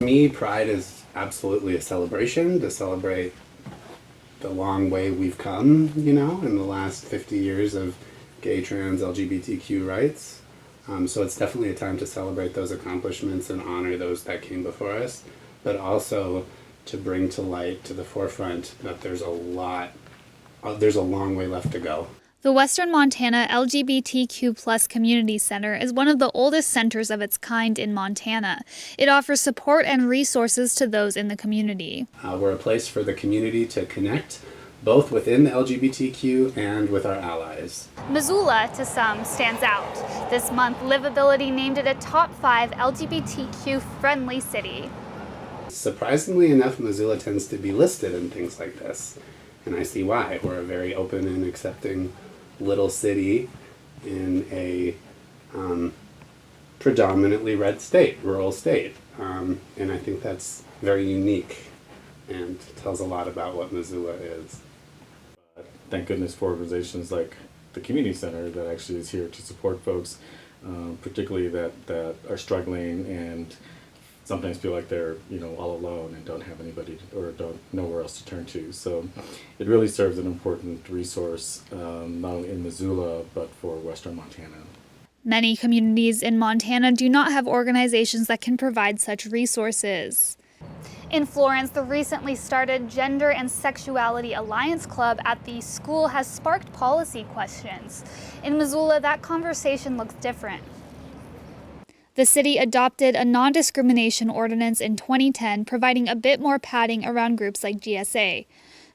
For me, Pride is absolutely a celebration to celebrate the long way we've come, in the last 50 years of gay, trans, LGBTQ rights. So it's definitely a time to celebrate those accomplishments and honor those that came before us, but also to bring to light, to the forefront, that there's a long way left to go. The Western Montana LGBTQ+ Community Center is one of the oldest centers of its kind in Montana. It offers support and resources to those in the community. We're a place for the community to connect, both within the LGBTQ and with our allies. Missoula, to some, stands out. This month, Livability named it a top 5 LGBTQ-friendly city. Surprisingly enough, Missoula tends to be listed in things like this, and I see why. We're a very open and accepting little city in a predominantly red state, rural state, and I think that's very unique and tells a lot about what Missoula is. Thank goodness for organizations like the community center that actually is here to support folks, particularly that are struggling and sometimes feel like they're all alone and don't have anybody or don't know where else to turn to. So it really serves an important resource, not only in Missoula but for Western Montana. Many communities in Montana do not have organizations that can provide such resources. In Florence, the recently started Gender and Sexuality Alliance Club at the school has sparked policy questions. In Missoula, that conversation looks different. The city adopted a non-discrimination ordinance in 2010, providing a bit more padding around groups like GSA.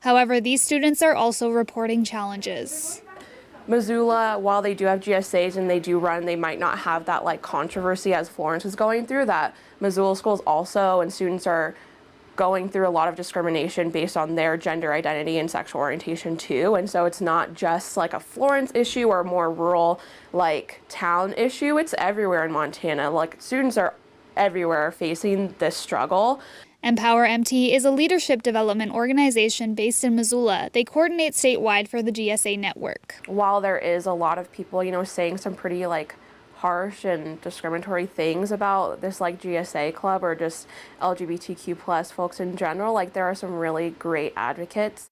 However, these students are also reporting challenges. Missoula, while they do have GSAs and they might not have that controversy as Florence is going through, that Missoula schools also and students are going through a lot of discrimination based on their gender identity and sexual orientation too. And so it's not just a Florence issue or a more rural town issue. It's everywhere in Montana. Students are everywhere facing this struggle. Empower MT is a leadership development organization based in Missoula. They coordinate statewide for the GSA network. While there is a lot of people, saying some pretty harsh and discriminatory things about this GSA club or just LGBTQ+ folks in general, there are some really great advocates.